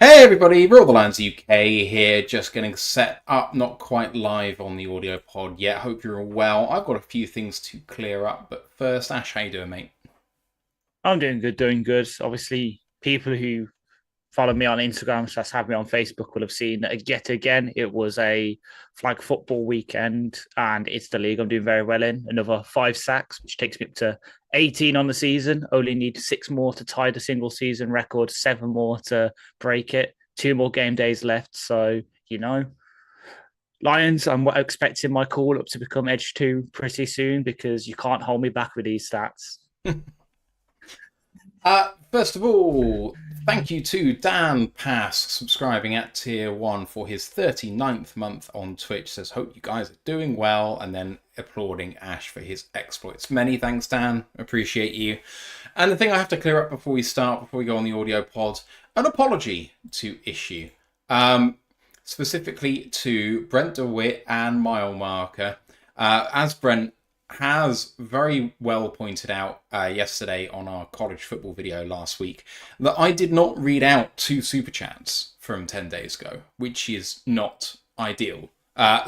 Hey everybody, Rule the Lands UK here, just getting set up, not quite live on the audio pod yet. Hope you're all well. I've got a few things to clear up, but first, Ash, how you doing, mate? I'm doing good, doing good. Obviously, people who follow me on Instagram slash have me on Facebook will have seen that yet again it was a flag football weekend, and it's the league I'm doing very well in. Another 5 sacks, which takes me up to 18 on the season. Only need 6 more to tie the single season record, 7 more to break it. 2 more game days left, so Lions, I'm expecting my call up to become Edge 2 pretty soon because you can't hold me back with these stats. First of all, thank you to Dan Pass subscribing at tier 1 for his 39th month on Twitch. Says, hope you guys are doing well, and then applauding Ash for his exploits. Many thanks, Dan. Appreciate you. And the thing I have to clear up before we go on the audio pod, an apology to issue. Specifically to Brent DeWitt and Mile Marker. As Brent has very well pointed out yesterday on our college football video last week, that I did not read out 2 super chats from 10 days ago, which is not ideal.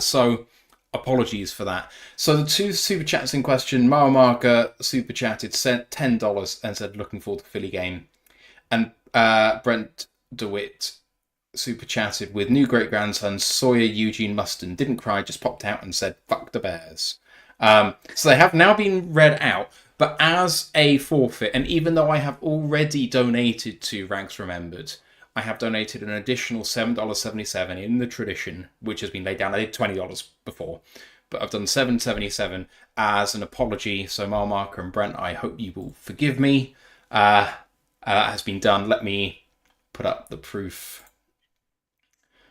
So apologies for that. So the 2 super chats in question, Mile Marker super chatted, sent $10 and said looking forward to the Philly game, and Brent DeWitt super chatted with new great grandson Sawyer Eugene Muston, didn't cry, just popped out and said fuck the Bears. So they have now been read out, but as a forfeit, and even though I have already donated to Ranks Remembered, I have donated an additional $7.77 in the tradition, which has been laid down. I did $20 before, but I've done $7.77 as an apology. So Mile Marker and Brent, I hope you will forgive me. That has been done. Let me put up the proof,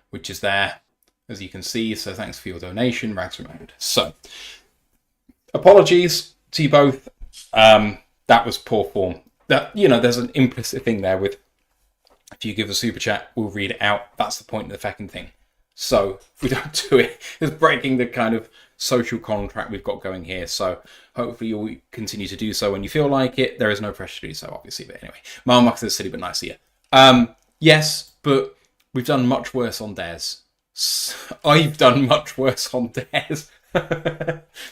which is there, as you can see. So thanks for your donation, Ranks Remembered. So apologies to you both. That was poor form. There's an implicit thing there with, if you give a super chat, we'll read it out. That's the point of the fucking thing. So if we don't do it, it's breaking the kind of social contract we've got going here. So hopefully you'll continue to do so when you feel like it. There is no pressure to do so, obviously. But anyway, Mile Marker says silly but nice of you. Yes, but we've done much worse on theirs. I've done much worse on theirs.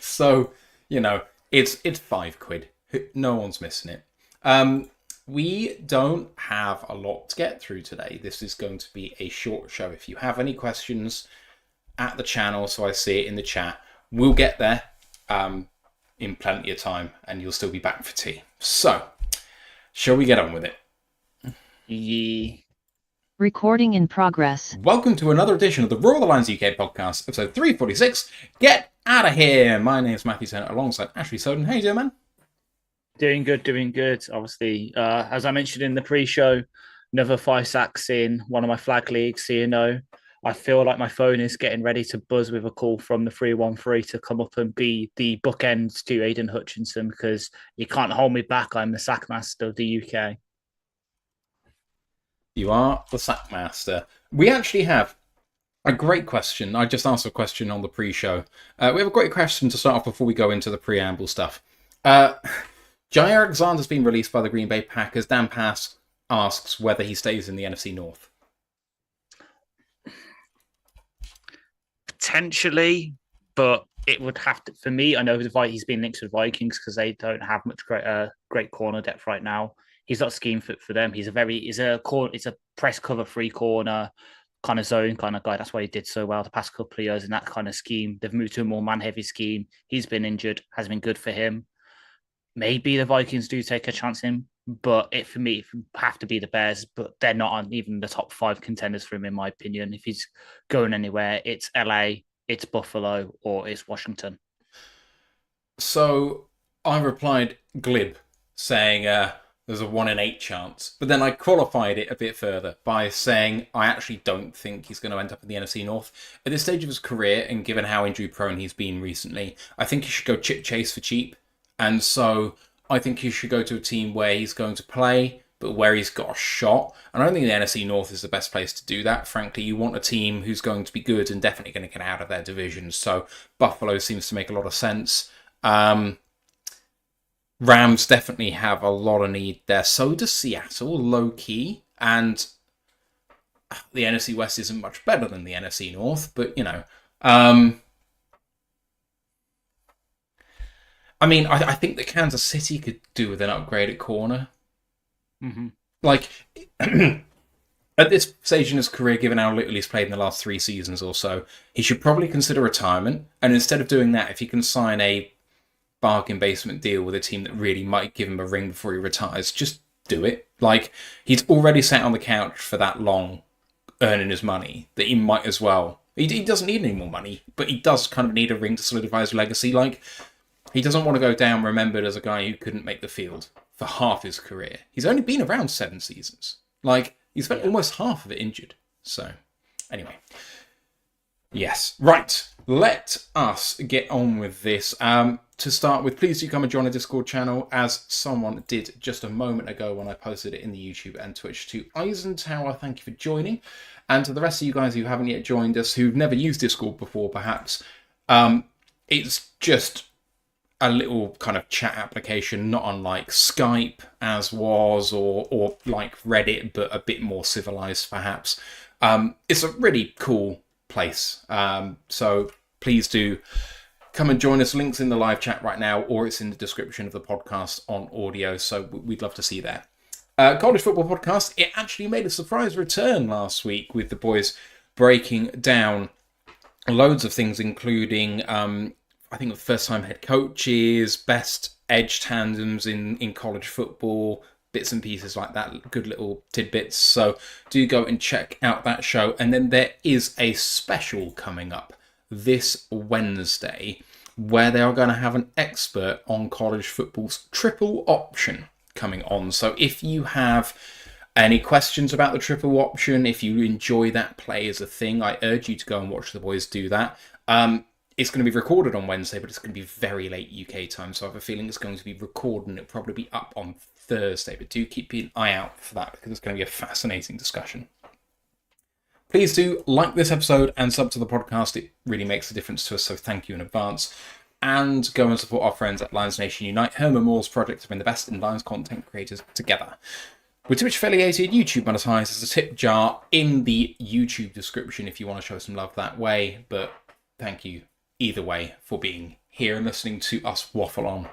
So, it's £5. No one's missing it. We don't have a lot to get through today. This is going to be a short show. If you have any questions at the channel, so I see it in the chat, we'll get there in plenty of time, and you'll still be back for tea. So, shall we get on with it? Yeah. Recording in progress. Welcome to another edition of the Rule the Lands UK podcast, episode 346. Get out of here! My name is Matthew Senner, alongside Ashley Soden. How you doing, man? Doing good, doing good. Obviously, as I mentioned in the pre-show, another 5 sacks in one of my flag leagues. So, I feel like my phone is getting ready to buzz with a call from the 313 to come up and be the bookends to Aidan Hutchinson, because you can't hold me back. I'm the sack master of the UK. You are the Sackmaster. We actually have a great question. I just asked a question on the pre-show. We have a great question to start off before we go into the preamble stuff. Jai Alexander's been released by the Green Bay Packers. Dan Pass asks whether he stays in the NFC North. Potentially, but it would have to, for me, I know he's been linked to the Vikings because they don't have much great corner depth right now. He's not scheme fit for them. It's a press cover free corner kind of zone kind of guy. That's why he did so well the past couple of years in that kind of scheme. They've moved to a more man heavy scheme. He's been injured, has been good for him. Maybe the Vikings do take a chance in him, but for me, it have to be the Bears, but they're not on even the top 5 contenders for him, in my opinion. If he's going anywhere, it's LA, it's Buffalo, or it's Washington. So I replied glib, saying there's a 1 in 8 chance. But then I qualified it a bit further by saying I actually don't think he's going to end up in the NFC North. At this stage of his career, and given how injury prone he's been recently, I think he should go chip chase for cheap. And so I think he should go to a team where he's going to play, but where he's got a shot. And I don't think the NFC North is the best place to do that. Frankly, you want a team who's going to be good and definitely going to get out of their division. So Buffalo seems to make a lot of sense. Rams definitely have a lot of need there. So does Seattle, low key. And the NFC West isn't much better than the NFC North, but I mean, I think that Kansas City could do with an upgrade at corner. Mm-hmm. Like, at this stage in his career, given how little he's played in the last 3 seasons or so, he should probably consider retirement. And instead of doing that, if he can sign a bargain basement deal with a team that really might give him a ring before he retires, just do it. Like, he's already sat on the couch for that long earning his money that he might as well. He doesn't need any more money, but he does kind of need a ring to solidify his legacy. Like, he doesn't want to go down remembered as a guy who couldn't make the field for half his career. He's only been around 7 seasons. Like, he spent almost half of it injured. So, anyway. Yes. Right. Let us get on with this. To start with, please do come and join the Discord channel, as someone did just a moment ago when I posted it in the YouTube and Twitch. To Eisentower, thank you for joining. And to the rest of you guys who haven't yet joined us, who've never used Discord before, perhaps, it's just a little kind of chat application, not unlike Skype as was, or like Reddit, but a bit more civilized, perhaps. It's a really cool place. So please do come and join us. Links in the live chat right now, or it's in the description of the podcast on audio. So we'd love to see you there. College Football Podcast, it actually made a surprise return last week with the boys breaking down loads of things, including, I think, the first-time head coaches, best edge tandems in college football, bits and pieces like that, good little tidbits. So do go and check out that show. And then there is a special coming up this Wednesday where they are going to have an expert on college football's triple option coming on. So if you have any questions about the triple option, if you enjoy that play as a thing, I urge you to go and watch the boys do that. It's going to be recorded on Wednesday, but it's going to be very late UK time, so I have a feeling it's going to be recorded and it'll probably be up on Thursday. But do keep an eye out for that, because it's going to be a fascinating discussion. Please do like this episode and sub to the podcast. It really makes a difference to us, so thank you in advance. And go and support our friends at Lions Nation Unite. Herman Moore's project to bring the best in Lions content creators together. We're Twitch-affiliated, YouTube monetized. There's a tip jar in the YouTube description if you want to show some love that way. But thank you either way for being here and listening to us waffle on,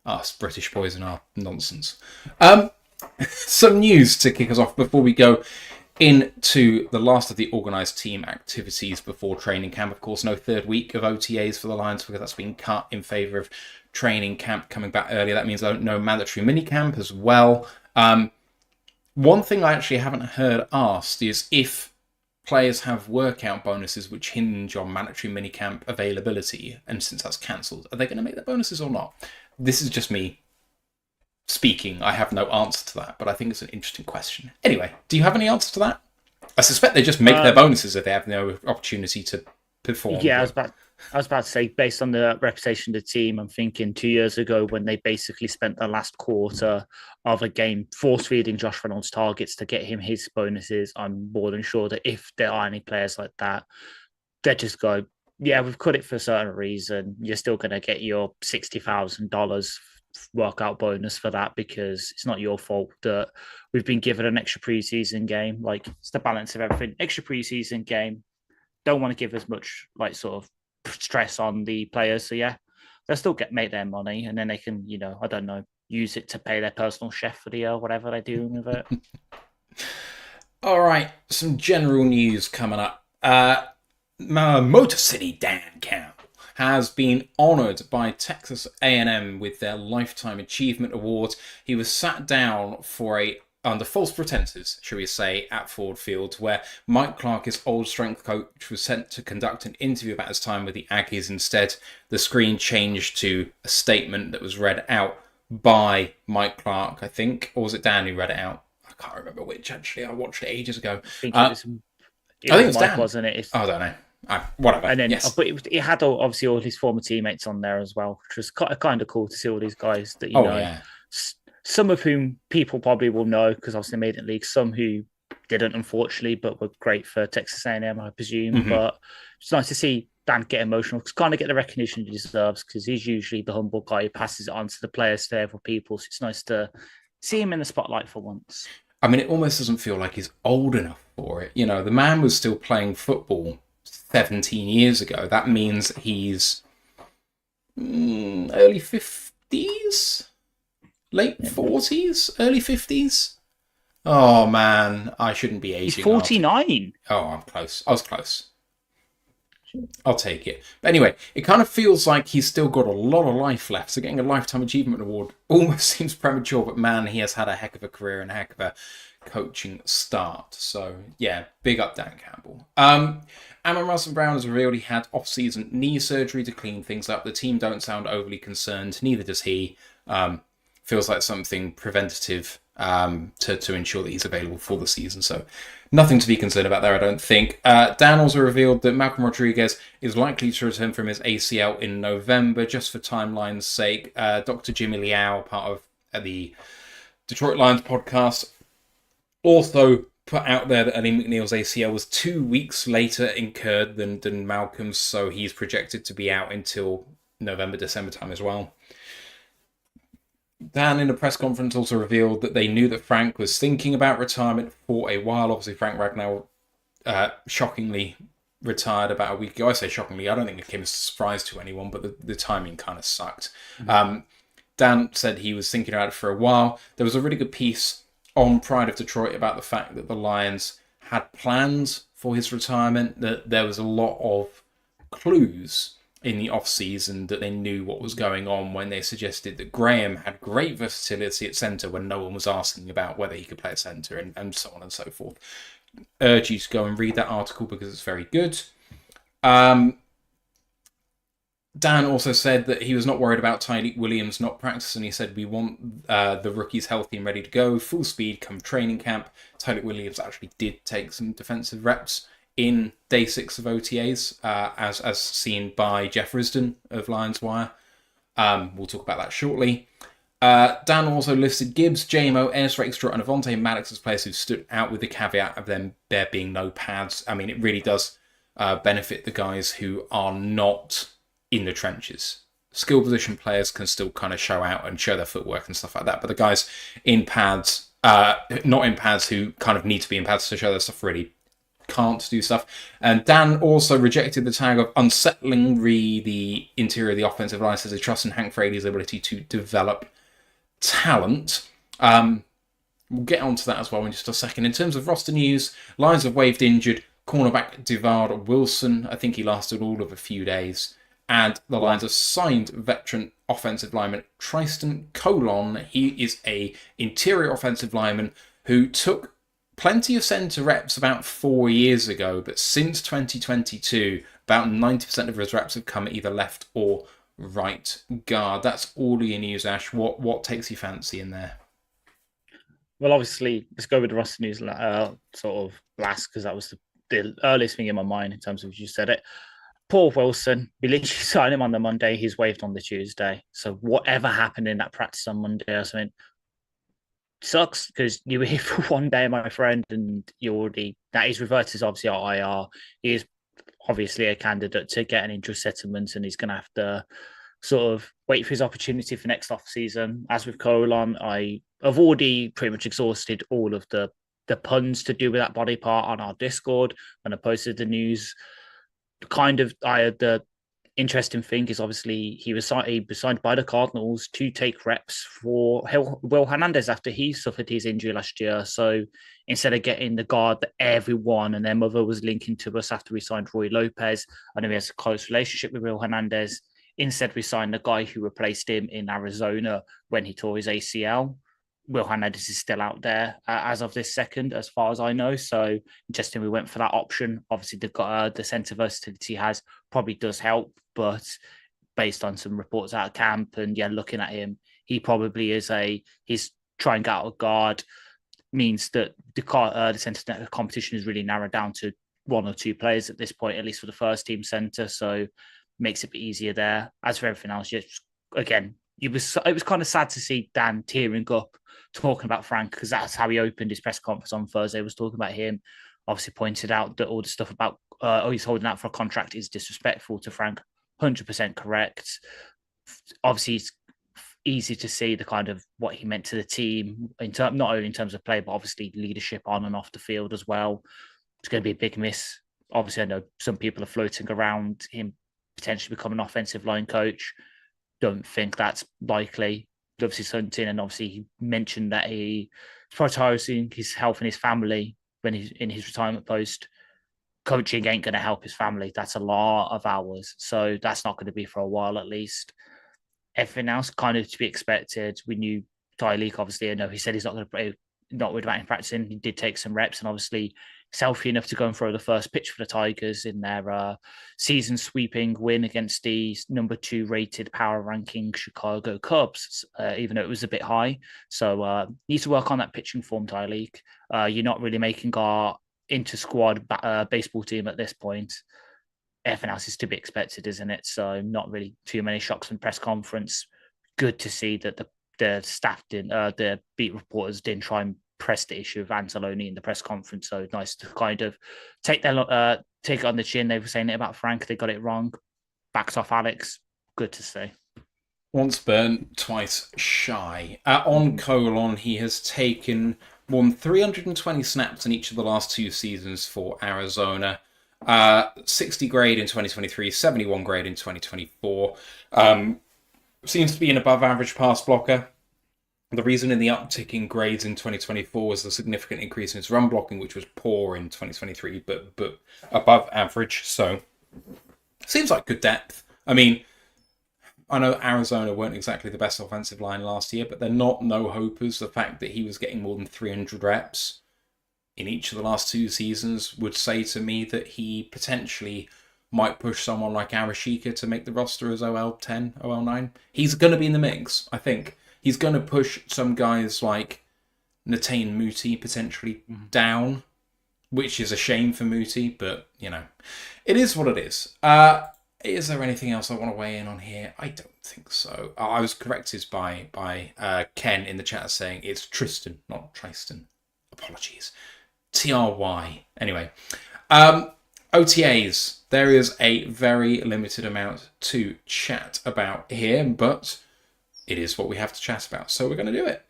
us British boys and our nonsense. Some news to kick us off before we go into the last of the organised team activities before training camp. Of course, no third week of OTAs for the Lions because that's been cut in favour of training camp coming back earlier. That means no mandatory minicamp as well. One thing I actually haven't heard asked is if players have workout bonuses which hinge on mandatory minicamp availability, and since that's cancelled, are they going to make their bonuses or not? This is just me speaking. I have no answer to that, but I think it's an interesting question. Anyway, do you have any answer to that? I suspect they just make their bonuses if they have no opportunity to perform. Yeah, I was about to say, based on the reputation of the team, I'm thinking 2 years ago when they basically spent the last quarter of a game force-feeding Josh Reynolds targets to get him his bonuses. I'm more than sure that if there are any players like that, they just go, yeah, we've cut it for a certain reason. You're still going to get your $60,000 workout bonus for that because it's not your fault that we've been given an extra preseason game. Like, it's the balance of everything. Extra preseason game. Don't want to give as much sort of stress on the players. So yeah, they'll still make their money, and then they can, I don't know, use it to pay their personal chef for the year, whatever they do with it. All right, some general news coming up. Motor City Dan Campbell has been honoured by Texas A&M with their Lifetime Achievement Award. He was sat down under false pretenses, shall we say, at Ford Field, where Mike Clark, his old strength coach, was sent to conduct an interview about his time with the Aggies. Instead, the screen changed to a statement that was read out by Mike Clark, I think. Or was it Dan who read it out? I can't remember which, actually. I watched it ages ago. I think it was Mike, Dan. Wasn't it? I don't know. Whatever. And then, yes. But it had obviously all his former teammates on there as well, which was kind of cool to see all these guys that Yeah. Some of whom people probably will know because obviously they made it in the league. Some who didn't, unfortunately, but were great for Texas A&M, I presume. Mm-hmm. But it's nice to see Dan get emotional because kind of get the recognition he deserves because he's usually the humble guy who passes it on to the players to other people. So it's nice to see him in the spotlight for once. I mean, it almost doesn't feel like he's old enough for it. You know, the man was still playing football 17 years ago. That means he's early 50s, late 40s, early 50s. Oh man, I shouldn't be aging. He's 49. Oh, I'm close. I was close. I'll take it. But anyway, it kind of feels like he's still got a lot of life left. So getting a Lifetime Achievement Award almost seems premature, but man, he has had a heck of a career and a heck of a coaching start. So yeah, big up Dan Campbell. Amon Russell Brown has revealed he had off-season knee surgery to clean things up. The team don't sound overly concerned. Neither does he. Feels like something preventative to ensure that he's available for the season. So nothing to be concerned about there, I don't think. Dan also revealed that Malcolm Rodriguez is likely to return from his ACL in November, just for timeline's sake. Dr. Jimmy Liao, part of the Detroit Lions podcast, also put out there that Eddie McNeil's ACL was 2 weeks later incurred than Malcolm's, so he's projected to be out until November, December time as well. Dan, in a press conference, also revealed that they knew that Frank was thinking about retirement for a while. Obviously, Frank Ragnow shockingly retired about a week ago. I say shockingly, I don't think it came as a surprise to anyone, but the timing kind of sucked. Dan said he was thinking about it for a while. There was a really good piece on Pride of Detroit about the fact that the Lions had plans for his retirement, that there was a lot of clues in the off-season that they knew what was going on when they suggested that Graham had great versatility at centre when no one was asking about whether he could play at centre, and so on and so forth. Urge you to go and read that article because it's very good. Dan also said that he was not worried about Tyreek Williams not practicing. He said, we want the rookies healthy and ready to go, full speed come training camp. Tyreek Williams actually did take some defensive reps in day 6 of OTAs, as seen by Jeff Risdon of Lions Wire. We'll talk about that shortly. Dan also listed Gibbs, JMO, Ennis Rakestraw, and Avonte Maddox as players who stood out, with the caveat of them there being no pads. I mean, it really does benefit the guys who are not in the trenches. Skill position players can still kind of show out and show their footwork and stuff like that, but the guys in pads, not in pads, who kind of need to be in pads to show their stuff, really can't do stuff. And Dan also rejected the tag of unsettling the interior of the offensive line, says he trusts in Hank Frady's ability to develop talent. We'll get onto that as well in just a second. In terms of roster news, Lions have waived injured cornerback DeVard Wilson. I think he lasted all of a few days. And the Lions have signed veteran offensive lineman Tristan Colon. He is a interior offensive lineman who took plenty of centre reps about 4 years ago, but since 2022, about 90% of his reps have come at either left or right guard. That's all your news, Ash. What takes your fancy in there? Well, obviously, let's go with the roster news sort of last, because that was the earliest thing in my mind in terms of you said it. Paul Wilson, we literally signed him on the Monday. He's waived on the Tuesday. So whatever happened in that practice on Monday or something sucks, because you were here for 1 day, my friend, and you already, that is reverted is obviously our IR. He is obviously a candidate to get an injury settlement, and he's going to have to sort of wait for his opportunity for next off season. As with Colon, I've already pretty much exhausted all of the puns to do with that body part on our Discord when I posted the news. The interesting thing is obviously he was signed by the Cardinals to take reps for Will Hernandez after he suffered his injury last year. So instead of getting the guard that everyone and their mother was linking to us after we signed Roy Lopez, I know he has a close relationship with Will Hernandez. Instead, we signed the guy who replaced him in Arizona when he tore his ACL. Will Hernandez is still out there as of this second, as far as I know. So interesting, we went for that option. Obviously, the centre versatility he has probably does help, but based on some reports out of camp and looking at him, he probably is he's trying out a guard, means that the centre competition is really narrowed down to 1 or 2 players at this point, at least for the first team centre. So makes it a bit easier there. As for everything else, again, it was kind of sad to see Dan tearing up talking about Frank, because that's how he opened his press conference on Thursday, was talking about him. Obviously pointed out that all the stuff about he's holding out for a contract is disrespectful to Frank. 100% correct. Obviously, easy to see the kind of what he meant to the team not only in terms of play, but obviously leadership on and off the field as well. It's going to be a big miss. Obviously, I know some people are floating around him potentially becoming an offensive line coach. Don't think that's likely. Obviously, something, and obviously he mentioned that he's prioritizing his health and his family when he's in his retirement post. Coaching ain't going to help his family. That's a lot of hours, so that's not going to be for a while at least. Everything else kind of to be expected. We knew Tyreek, obviously, I know he said he's not going to play, not worried about him practicing. He did take some reps, and obviously he's healthy enough to go and throw the first pitch for the Tigers in their season sweeping win against the number 2 rated power ranking Chicago Cubs, even though it was a bit high. So needs to work on that pitching form, Tyreek. You're not really making our inter-squad baseball team at this point. Everything else is to be expected, isn't it? So not really too many shocks in press conference. Good to see that the staff didn't, the beat reporters didn't try and press the issue of Anzalone in the press conference. So nice to kind of take it on the chin. They were saying it about Frank. They got it wrong. Backed off Alex. Good to see. Once burnt, twice shy. On colon, he has taken more than 320 snaps in each of the last 2 seasons for Arizona. 60 grade in 2023, 71 grade in 2024. Seems to be an above average pass blocker. The reason in the uptick in grades in 2024 was the significant increase in his run blocking, which was poor in 2023, but above average. So seems like good depth. I mean, I know Arizona weren't exactly the best offensive line last year, but they're not no-hopers. The fact that he was getting more than 300 reps in each of the last 2 seasons would say to me that he potentially might push someone like Arashika to make the roster as OL10, OL9. He's going to be in the mix, I think. He's going to push some guys like Natane Muti potentially down, which is a shame for Muti, but, you know, it is what it is. Is there anything else I want to weigh in on here? I don't think so. I was corrected by Ken in the chat saying it's Tristan, not Tristan. Apologies. TRY. Anyway, OTAs. There is a very limited amount to chat about here, but it is what we have to chat about, so we're going to do it.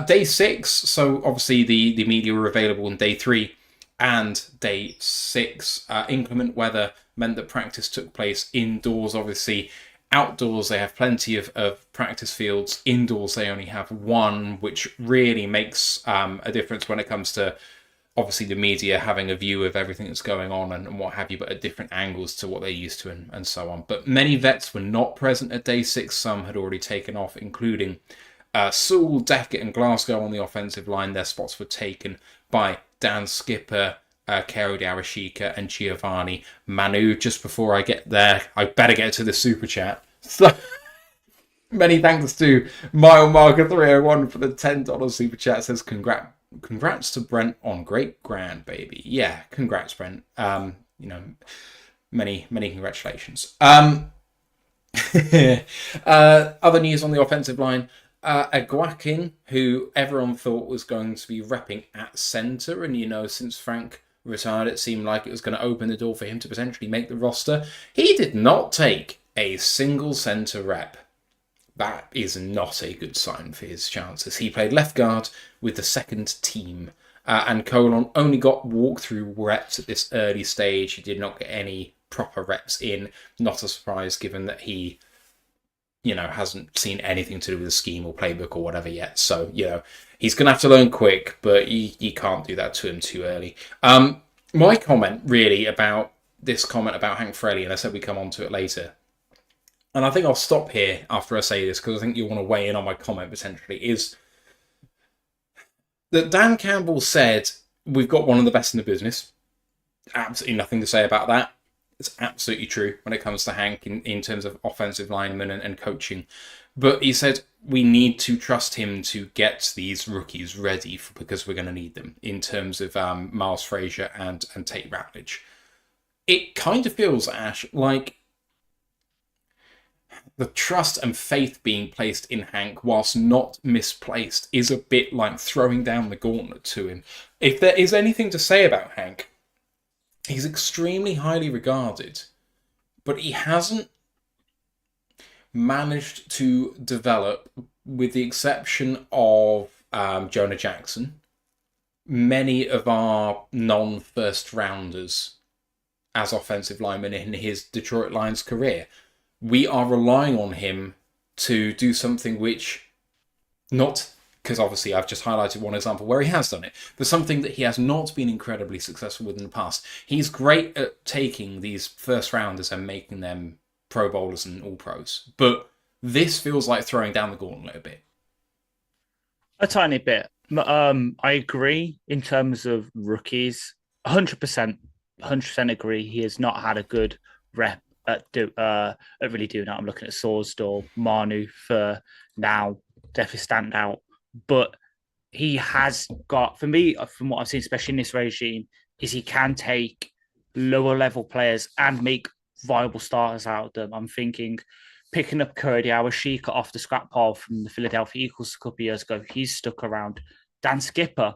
Day 6, so obviously the media were available on day 3 and day 6. Inclement weather meant that practice took place indoors. Obviously, outdoors they have plenty of practice fields. Indoors they only have one, which really makes a difference when it comes to obviously the media having a view of everything that's going on and what have you, but at different angles to what they're used to and so on. But many vets were not present at day 6. Some had already taken off, including Sewell, Deckett and Glasgow on the offensive line. Their spots were taken by Dan Skipper, Kero Arashika and Giovanni Manu. Just before I get there, I better get to the super chat. So many thanks to Mile Marker 301 for the $10 super chat. Says congrats to Brent on great grand, baby. Yeah, congrats, Brent. You know, many congratulations. Other news on the offensive line. Aguaking, who everyone thought was going to be repping at centre, and you know, since Frank retired, it seemed like it was going to open the door for him to potentially make the roster. He did not take a single centre rep. That is not a good sign for his chances. He played left guard with the second team, and Colon only got walkthrough reps at this early stage. He did not get any proper reps in. Not a surprise, given that he, you know, hasn't seen anything to do with the scheme or playbook or whatever yet. So, you know, he's going to have to learn quick, but you can't do that to him too early. My comment really about this comment about Hank Fraley, and I said we come on to it later, and I think I'll stop here after I say this because I think you'll want to weigh in on my comment potentially, is that Dan Campbell said we've got one of the best in the business. Absolutely nothing to say about that. It's absolutely true when it comes to Hank in terms of offensive linemen and coaching. But he said we need to trust him to get these rookies ready because we're going to need them in terms of Miles Frazier and Tate Ratledge. It kind of feels, Ash, like the trust and faith being placed in Hank, whilst not misplaced, is a bit like throwing down the gauntlet to him. If there is anything to say about Hank, he's extremely highly regarded, but he hasn't managed to develop, with the exception of Jonah Jackson, many of our non-first rounders as offensive linemen in his Detroit Lions career. We are relying on him to do something which, not because obviously I've just highlighted one example where he has done it, but something that he has not been incredibly successful with in the past. He's great at taking these first rounders and making them Pro Bowlers and All Pros, but this feels like throwing down the gauntlet a bit. A tiny bit. I agree in terms of rookies. 100%, 100% agree. He has not had a good rep at really doing that. I'm looking at Sorsdal, Manu for now, definitely stand out. But he has got, for me, from what I've seen, especially in this regime, is he can take lower level players and make viable starters out of them. I'm thinking picking up Courier Sheikah off the scrap pile from the Philadelphia Eagles a couple of years ago. He's stuck around. Dan Skipper,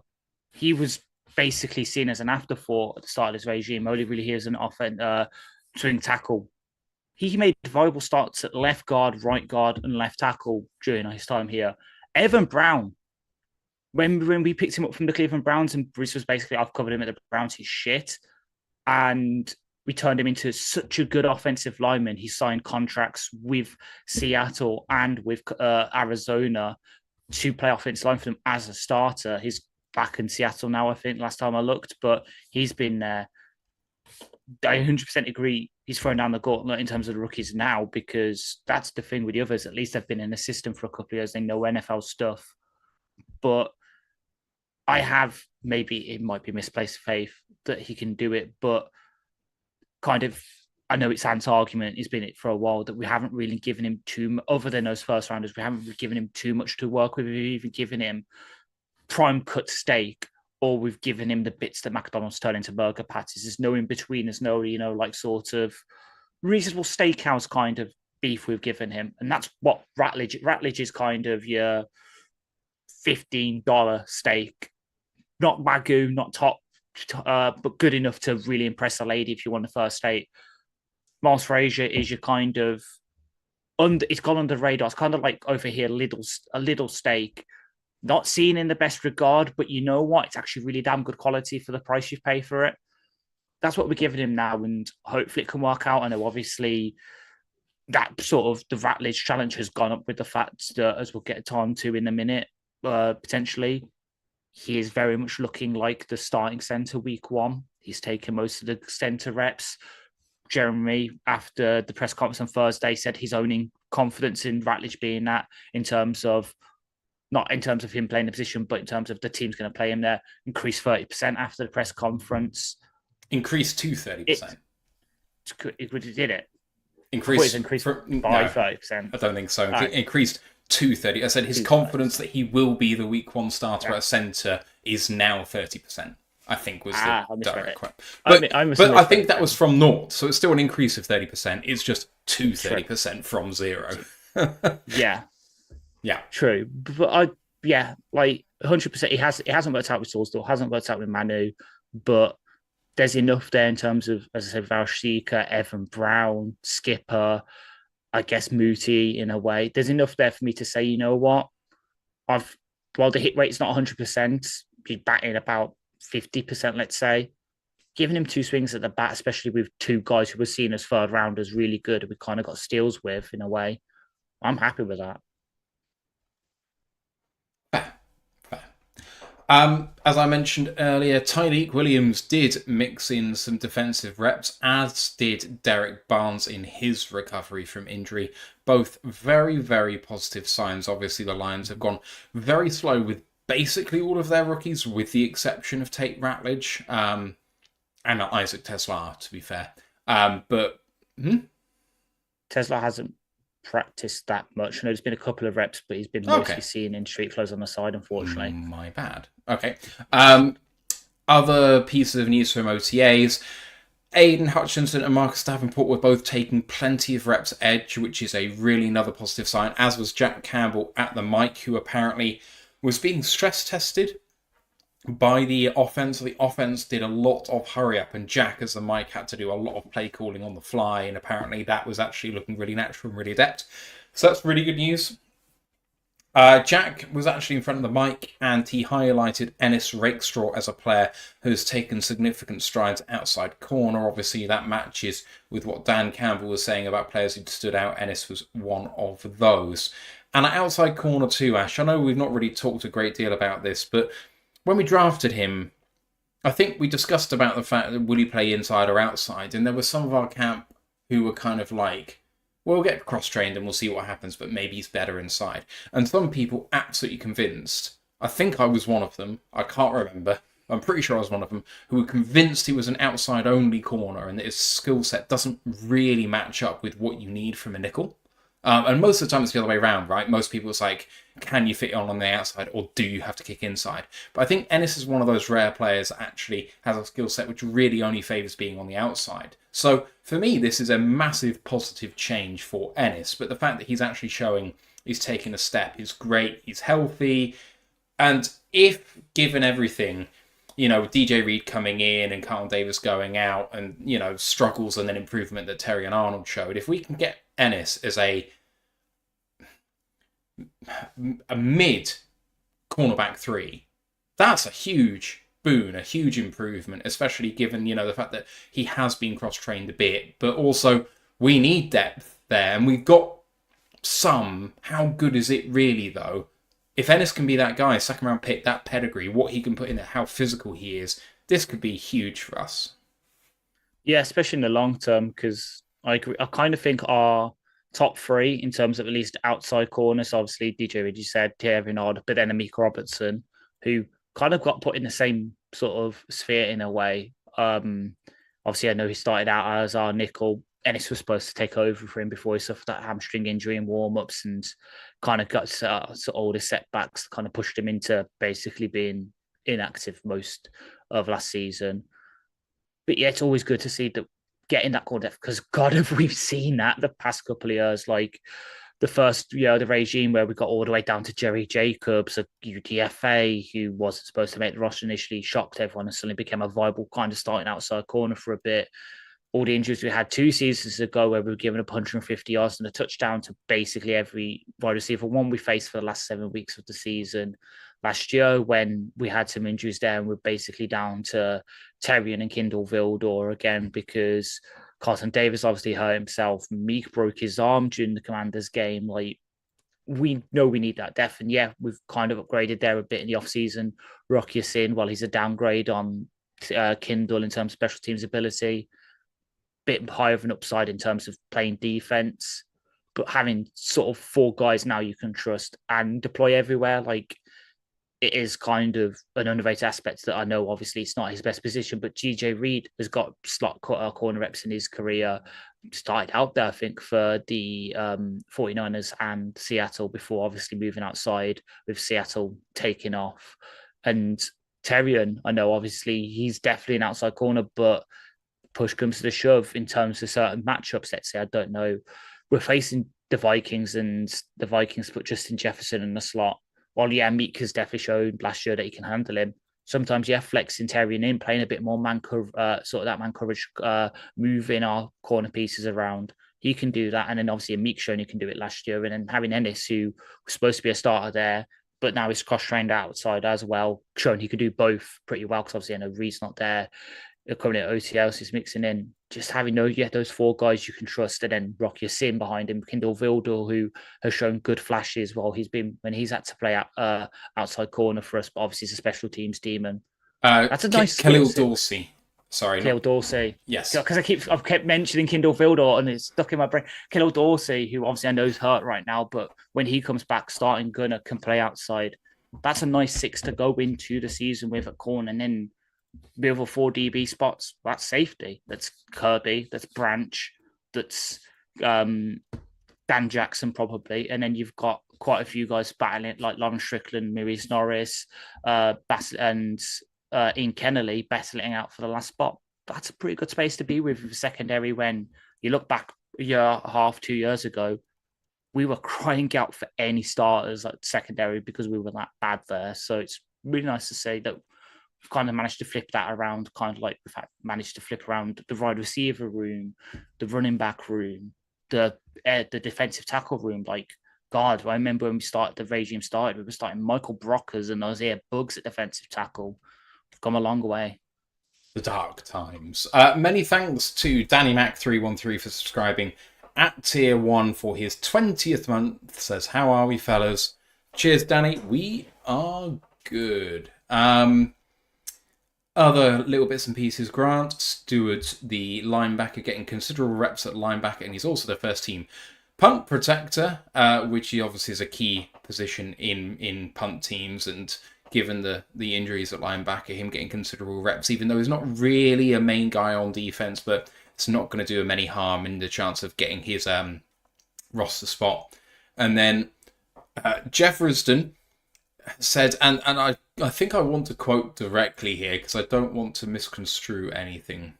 he was basically seen as an afterthought at the start of this regime. Only really he was an swing tackle. He made viable starts at left guard, right guard, and left tackle during his time here. Evan Brown, when we picked him up from the Cleveland Browns, and Bruce was basically, I've covered him at the Browns, he's shit. And we turned him into such a good offensive lineman. He signed contracts with Seattle and with Arizona to play offensive line for them as a starter. He's back in Seattle now, I think, last time I looked, but he's been there. I 100% agree. He's thrown down the gauntlet in terms of the rookies now, because that's the thing with the others. At least they've been in the system for a couple of years. They know NFL stuff. But I have, maybe it might be misplaced faith that he can do it, but kind of, I know it's Ant's argument, he's been it for a while, that we haven't really given him too much, other than those first rounders, we haven't really given him too much to work with. We've even given him prime cut steak, or we've given him the bits that McDonald's turn into burger patties. There's no in between. There's no, like sort of reasonable steakhouse kind of beef we've given him. And that's what Ratledge is kind of your $15 steak, not Wagyu, not top, but good enough to really impress a lady if you want the first date. Miles Frazier is your kind of, it's gone under the radar. It's kind of like over here, a little steak. Not seen in the best regard, but you know what? It's actually really damn good quality for the price you've paid for it. That's what we're giving him now, and hopefully it can work out. I know, obviously, that sort of the Ratledge challenge has gone up with the fact that, as we'll get on to in a minute, potentially, he is very much looking like the starting centre week one. He's taken most of the centre reps. Jeremy, after the press conference on Thursday, said he's owning confidence in Ratledge being that, in terms of, not in terms of him playing the position, but in terms of the team's going to play him there. Increased 30% after the press conference. Increased to 30%. It did it. Increased by 30%. I don't think so. Right. Increased to 30%. I said his confidence that he will be the week one starter at centre is now 30%. I think was the direct quote. But I think that was from naught, so it's still an increase of 30%. It's just to 30% from zero. Yeah. Yeah, true. But like 100%. It hasn't worked out with Sorsdal, hasn't worked out with Manu, but there's enough there in terms of, as I said, Sheikah, Evan Brown, Skipper, I guess Moody in a way. There's enough there for me to say, you know what? While the hit rate's not 100%, he's batting about 50%, let's say. Giving him two swings at the bat, especially with two guys who were seen as third rounders, really good. We kind of got steals with in a way. I'm happy with that. As I mentioned earlier, Tyreek Williams did mix in some defensive reps, as did Derek Barnes in his recovery from injury. Both very, very positive signs. Obviously, the Lions have gone very slow with basically all of their rookies, with the exception of Tate Ratledge and Isaac Tesla, to be fair. Tesla hasn't practiced that much. I know there's been a couple of reps, but he's been mostly seen in street clothes on the side, unfortunately. My bad. Okay. Other pieces of news from OTAs. Aiden Hutchinson and Marcus Davenport were both taking plenty of reps edge, which is a really another positive sign, as was Jack Campbell at the mic, who apparently was being stress tested by the offense. The offense did a lot of hurry up, and Jack, as the mic, had to do a lot of play calling on the fly, and apparently that was actually looking really natural and really adept. So that's really good news. Jack was actually in front of the mic, and he highlighted Ennis Rakestraw as a player who has taken significant strides outside corner. Obviously, that matches with what Dan Campbell was saying about players who stood out. Ennis was one of those. And at outside corner too, Ash, I know we've not really talked a great deal about this, but when we drafted him, I think we discussed about the fact that will he play inside or outside, and there were some of our camp who were kind of like, we'll get cross-trained and we'll see what happens, but maybe he's better inside. And some people absolutely convinced, I think I was one of them, I can't remember, I'm pretty sure I was one of them, who were convinced he was an outside-only corner and that his skill set doesn't really match up with what you need from a nickel. And most of the time it's the other way around, right? Most people it's like, can you fit on the outside or do you have to kick inside? But I think Ennis is one of those rare players that actually has a skill set which really only favours being on the outside. So for me, this is a massive positive change for Ennis. But the fact that he's actually showing he's taking a step is great. He's healthy. And if given everything, with DJ Reed coming in and Carl Davis going out and, struggles and then improvement that Terry and Arnold showed, if we can get Ennis as a mid cornerback 3, that's a huge boon, a huge improvement, especially given, the fact that he has been cross-trained a bit, but also we need depth there and we've got some. How good is it really though? If Ennis can be that guy, second round pick, that pedigree, what he can put in there, how physical he is, this could be huge for us. Yeah, especially in the long term, because I agree. I kind of think our top 3 in terms of at least outside corners, obviously DJ, as you said, Thierry Renard, but then Amika Robertson, who kind of got put in the same sort of sphere in a way. Obviously, I know he started out as our nickel. Ennis was supposed to take over for him before he suffered that hamstring injury in warm-ups and kind of got all the setbacks, kind of pushed him into basically being inactive most of last season. But yeah, it's always good to see that getting that core depth, because God, have we seen that the past couple of years, like the first year of the regime where we got all the way down to Jerry Jacobs, a UDFA who wasn't supposed to make the roster initially, shocked everyone and suddenly became a viable kind of starting outside corner for a bit. All the injuries we had 2 seasons ago where we were given up 150 yards and a touchdown to basically every wide receiver one we faced for the last 7 weeks of the season. Last year, when we had some injuries there and we're basically down to Terrian and Kindle Vildor again because Carlton Davis obviously hurt himself. Meek broke his arm during the Commanders game. Like, we know we need that depth. And yeah, we've kind of upgraded there a bit in the offseason. Rocky Sin, while he's a downgrade on Kindle in terms of special teams ability, bit higher of an upside in terms of playing defense, but having sort of 4 guys now you can trust and deploy everywhere, like, it is kind of an underrated aspect that I know obviously it's not his best position, but GJ Reed has got slot corner reps in his career. Started out there, I think, for the 49ers and Seattle before obviously moving outside with Seattle taking off. And Terrian, I know obviously he's definitely an outside corner, but push comes to the shove in terms of certain matchups, let's say, I don't know, we're facing the Vikings and the Vikings put Justin Jefferson in the slot. While, yeah, Meek has definitely shown last year that he can handle him. Sometimes, yeah, flexing Terrian in, playing a bit more sort of that man coverage, moving our corner pieces around. He can do that. And then obviously Meek shown he can do it last year. And then having Ennis, who was supposed to be a starter there, but now he's cross-trained outside as well, showing he could do both pretty well because obviously I know Reed's not there. Coming at OTAs, he's mixing in, just having those 4 guys you can trust, and then Rocky Sin behind him, Kindle Vildor, who has shown good flashes while when he's had to play outside corner for us, but obviously he's a special teams demon. That's a nice Khalil Dorsey. Sorry, Khalil Dorsey. Yes, because I've kept mentioning Kindle Vildor and it's stuck in my brain. Khalil Dorsey, who obviously I know is hurt right now, but when he comes back, starting gunner can play outside. That's a nice 6 to go into the season with at corner, and then with a 4 DB spots, that's safety. That's Kirby, that's Branch, that's Dan Jackson probably. And then you've got quite a few guys battling, like Lauren Strickland, Maurice Norris, and Ian Kennelly battling out for the last spot. That's a pretty good space to be with secondary when you look back a year, half, 2 years ago, we were crying out for any starters at secondary because we were that bad there. So it's really nice to say that we've kind of managed to flip that around, kind of like we've managed to flip around the wide receiver room, the running back room, the defensive tackle room. Like, God, I remember when the regime started, we were starting Michael Brockers and Isaiah Buggs at defensive tackle. We've come a long way. The dark times. Many thanks to Danny Mac 313 for subscribing at tier 1 for his 20th month. Says, how are we, fellas? Cheers, Danny. We are good. Other little bits and pieces. Grant Stewart, the linebacker, getting considerable reps at linebacker, and he's also the first team punt protector, which he obviously is a key position in punt teams. And given the injuries at linebacker, him getting considerable reps, even though he's not really a main guy on defense, but it's not going to do him any harm in the chance of getting his roster spot. And then Jeff Risden said, and I think I want to quote directly here because I don't want to misconstrue anything.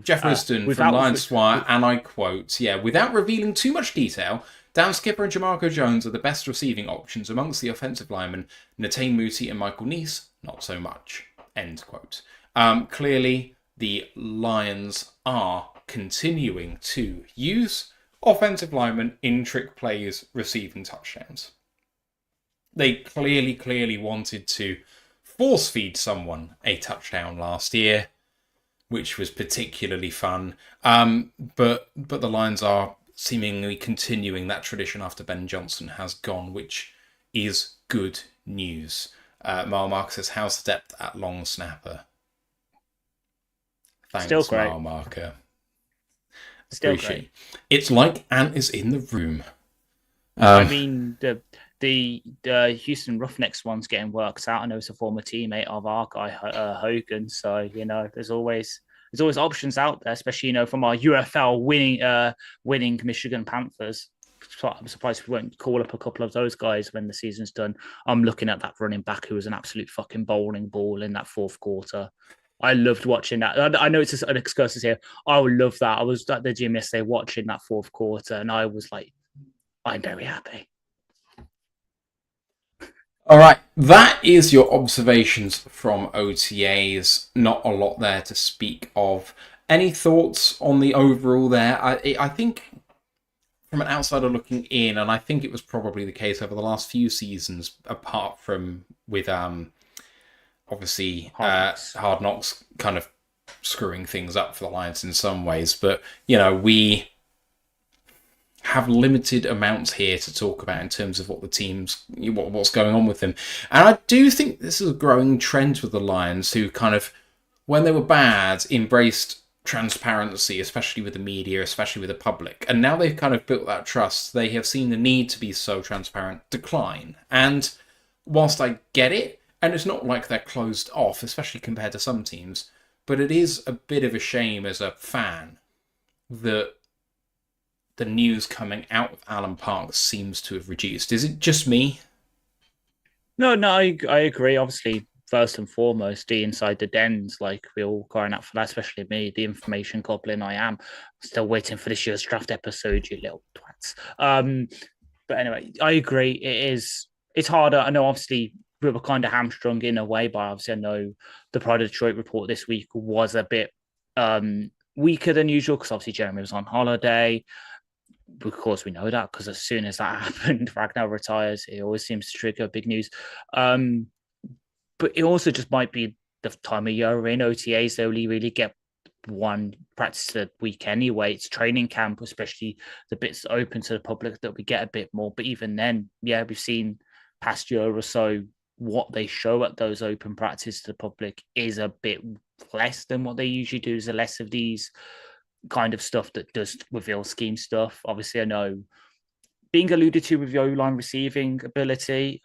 Jeff Risden from Lions Wire, and I quote, without revealing too much detail, Dan Skipper and Jamarco Jones are the best receiving options amongst the offensive linemen. Natane Muti and Michael Neese, not so much. End quote. Clearly, the Lions are continuing to use offensive linemen in trick plays receiving touchdowns. They clearly wanted to force feed someone a touchdown last year, which was particularly fun. But the Lions are seemingly continuing that tradition after Ben Johnson has gone, which is good news. Mile Marker says, how's the depth at long snapper? Thanks, Still great. Mile Marker. Still great. It's like Ant is in the room. I mean, the Houston Roughnecks one's getting worked out. I know it's a former teammate of our guy Hogan, so there's always options out there, especially from our UFL winning Michigan Panthers. So I'm surprised if we won't call up a couple of those guys when the season's done. I'm looking at that running back who was an absolute fucking bowling ball in that fourth quarter. I loved watching that. I know it's an excursus here. I would love that. I was at the gym yesterday watching that fourth quarter, and I was like, I'm very happy. All right, that is your observations from OTAs. Not a lot there to speak of. Any thoughts on the overall there? I think from an outsider looking in, and I think it was probably the case over the last few seasons, apart from with obviously Hard Knocks kind of screwing things up for the Lions in some ways, but we have limited amounts here to talk about in terms of what the teams, what's going on with them. And I do think this is a growing trend with the Lions, who kind of, when they were bad, embraced transparency, especially with the media, especially with the public. And now they've kind of built that trust. They have seen the need to be so transparent decline. And whilst I get it, and it's not like they're closed off, especially compared to some teams, but it is a bit of a shame as a fan that the news coming out of Allen Park seems to have reduced. Is it just me? No, I agree. Obviously, first and foremost, the inside the dens, like we're all crying out for that, especially me, the information goblin I am. Still waiting for this year's draft episode, you little twats. But anyway, I agree. It's harder. I know, obviously, we were kind of hamstrung in a way, but obviously I know the Pride of Detroit report this week was a bit weaker than usual because obviously Jeremy was on holiday. Of course, we know that because as soon as that happened, Ragnar retires. It always seems to trigger big news. But it also just might be the time of year we're in. OTAs, they only really get one practice a week anyway. It's training camp, especially the bits open to the public, that we get a bit more. But even then, we've seen past year or so what they show at those open practices to the public is a bit less than what they usually do. There's less of these kind of stuff that does reveal scheme stuff. Obviously, I know being alluded to with your O-line receiving ability,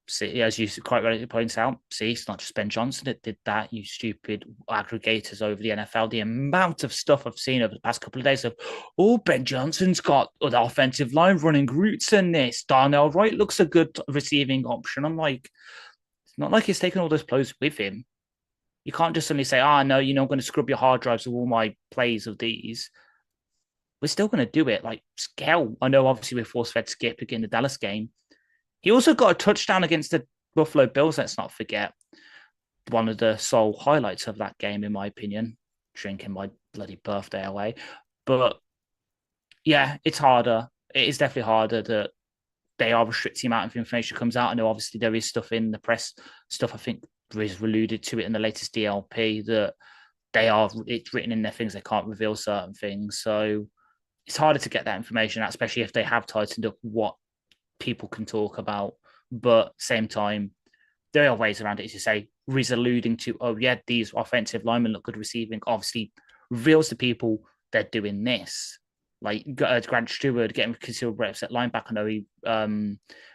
see, as you quite rightly point out, it's not just Ben Johnson that did that, you stupid aggregators over the NFL. The amount of stuff I've seen over the past couple of days of, Ben Johnson's got the offensive line running routes in this. Darnell Wright looks a good receiving option. I'm like, it's not like he's taking all those plays with him. You can't just suddenly say, no, I'm going to scrub your hard drives of all my plays of these. We're still going to do it. Like, scale. I know, obviously, we force-fed Skip again in the Dallas game. He also got a touchdown against the Buffalo Bills, let's not forget. One of the sole highlights of that game, in my opinion, drinking my bloody birthday away. But yeah, it's harder. It is definitely harder that they are restricting the amount of information that comes out. I know obviously there is stuff in the press, stuff I think is alluded to it in the latest DLP that it's written in their things, they can't reveal certain things. So it's harder to get that information out, especially if they have tightened up what people can talk about. But same time, there are ways around it. As you say, Riz alluding to, oh yeah, these offensive linemen look good receiving. Obviously, reveals to people they're doing this. Like Grant Stewart getting considerable reps at linebacker. I know he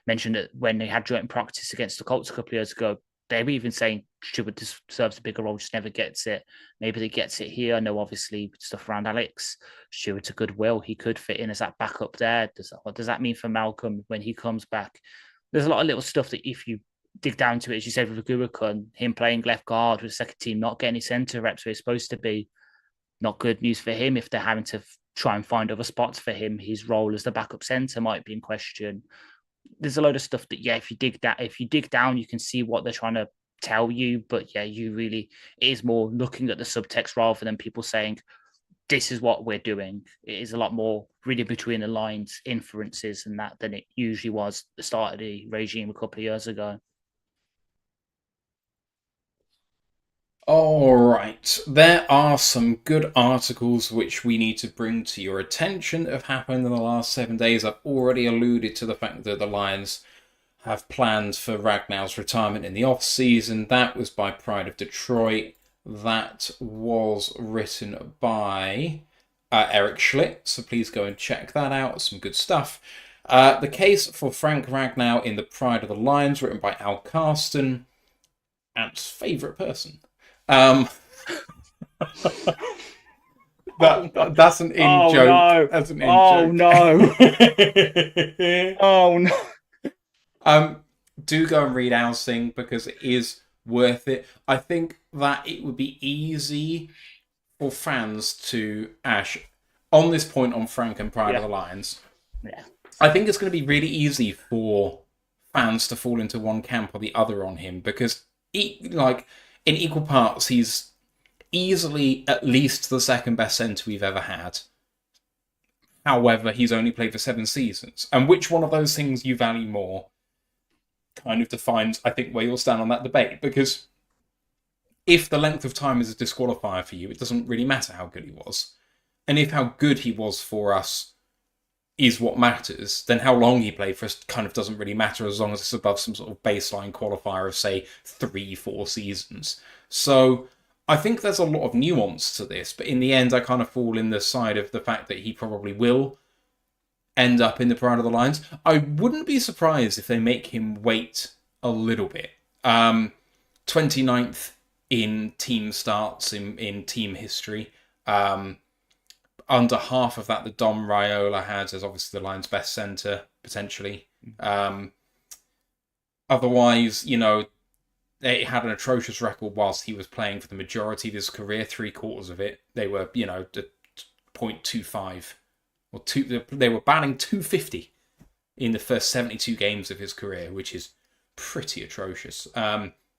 mentioned it when they had joint practice against the Colts a couple of years ago. They were even saying Stewart deserves a bigger role, just never gets it. Maybe he gets it here. I know, obviously, stuff around Alex. Stewart's a good will. He could fit in as that backup there. What does that mean for Malcolm when he comes back? There's a lot of little stuff that if you dig down to it, as you said, with Agurukun, him playing left guard with the second team, not getting his centre reps where he's supposed to be, not good news for him if they're having to try and find other spots for him. His role as the backup centre might be in question. There's a load of stuff that, yeah, if you dig down, you can see what they're trying to tell you. But yeah, it is more looking at the subtext rather than people saying, this is what we're doing. It is a lot more reading between the lines, inferences, and that than it usually was at the start of the regime a couple of years ago. All right, there are some good articles which we need to bring to your attention that have happened in the last 7 days. I've already alluded to the fact that the Lions have plans for Ragnow's retirement in the off-season. That was by Pride of Detroit. That was written by Eric Schlitt, so please go and check that out. Some good stuff. The case for Frank Ragnow in the Pride of the Lions, written by Al Carston, Ant's favourite person. That's an in joke. No. That's an in joke. No. Oh no. Do go and read Al's thing because it is worth it. I think that it would be easy for fans to on this point on Frank and Pride of the Lions. Yeah. I think it's going to be really easy for fans to fall into one camp or the other on him because in equal parts, he's easily at least the second best centre we've ever had. However, he's only played for 7 seasons. And which one of those things you value more kind of defines, I think, where you'll stand on that debate. Because if the length of time is a disqualifier for you, it doesn't really matter how good he was. And if how good he was for us is what matters, then how long he played for us kind of doesn't really matter as long as it's above some sort of baseline qualifier of, say, 3-4 seasons. So I think there's a lot of nuance to this, but in the end, I kind of fall in the side of the fact that he probably will end up in the Pride of the Lions. I wouldn't be surprised if they make him wait a little bit. 29th in team starts in team history. Under half of that that Dom Raiola has as obviously the Lions' best centre, potentially. Otherwise, they had an atrocious record whilst he was playing for the majority of his career. 3/4 of it, they were, the 0.25. Or they were batting 250 in the first 72 games of his career, which is pretty atrocious.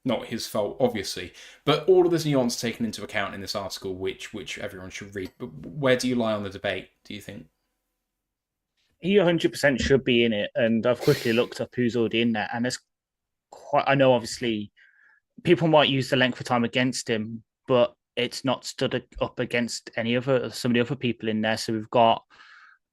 Not his fault, obviously. But all of this nuance taken into account in this article, which everyone should read. But where do you lie on the debate, do you think? He 100% should be in it. And I've quickly looked up who's already in there. And there's I know, obviously, people might use the length of time against him, but it's not stood up against some of the other people in there. So we've got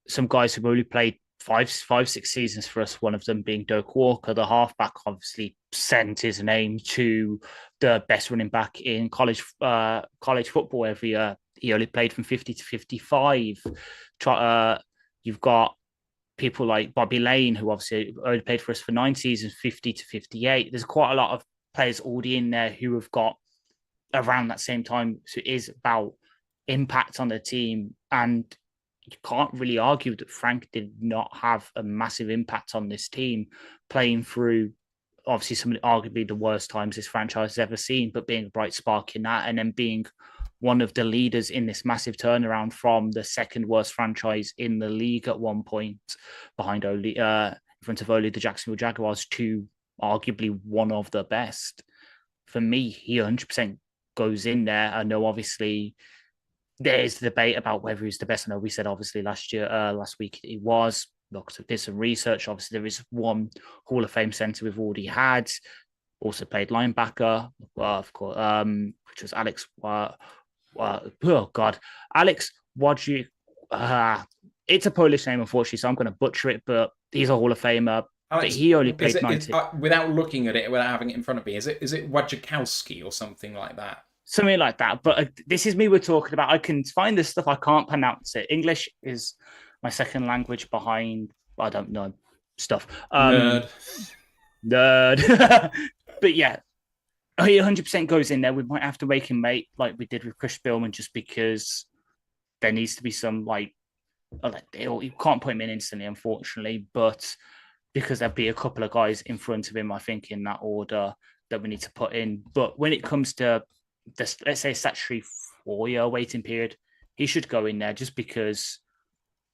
some guys who've only played 5-6 seasons for us, one of them being Doak Walker, the halfback, obviously sent his name to the best running back in college football every year. He only played from 50 to 55. You've got people like Bobby Lane, who obviously only played for us for 9 seasons, 50 to 58. There's quite a lot of players already in there who have got around that same time. So it is about impact on the team. And you can't really argue that Frank did not have a massive impact on this team, playing through obviously some of arguably the worst times this franchise has ever seen, but being a bright spark in that, and then being one of the leaders in this massive turnaround from the second worst franchise in the league at one point, behind only front of only the Jacksonville Jaguars, to arguably one of the best. For me, he 100% goes in there. I know, obviously, there's debate about whether he's the best. I know we said, obviously, last week he was. Looked at this and research. Obviously, there is one Hall of Fame center we've already had. Also played linebacker, of course, which was Alex. Oh God, Alex Wodzi. It's a Polish name, unfortunately, so I'm going to butcher it. But he's a Hall of Famer. But he only played 90. Without looking at it, without having it in front of me, is it Wojciechowski or something like that? Something like that. But this is me we're talking about. I can find this stuff. I can't pronounce it. English is my second language behind, I don't know, stuff. Nerd. But yeah, he 100% goes in there. We might have to make him mate like we did with Chris Billman, just because there needs to be some, you can't put him in instantly, unfortunately, but because there'll be a couple of guys in front of him, I think, in that order that we need to put in. But when it comes to this, let's say, statutory 4-year waiting period, he should go in there just because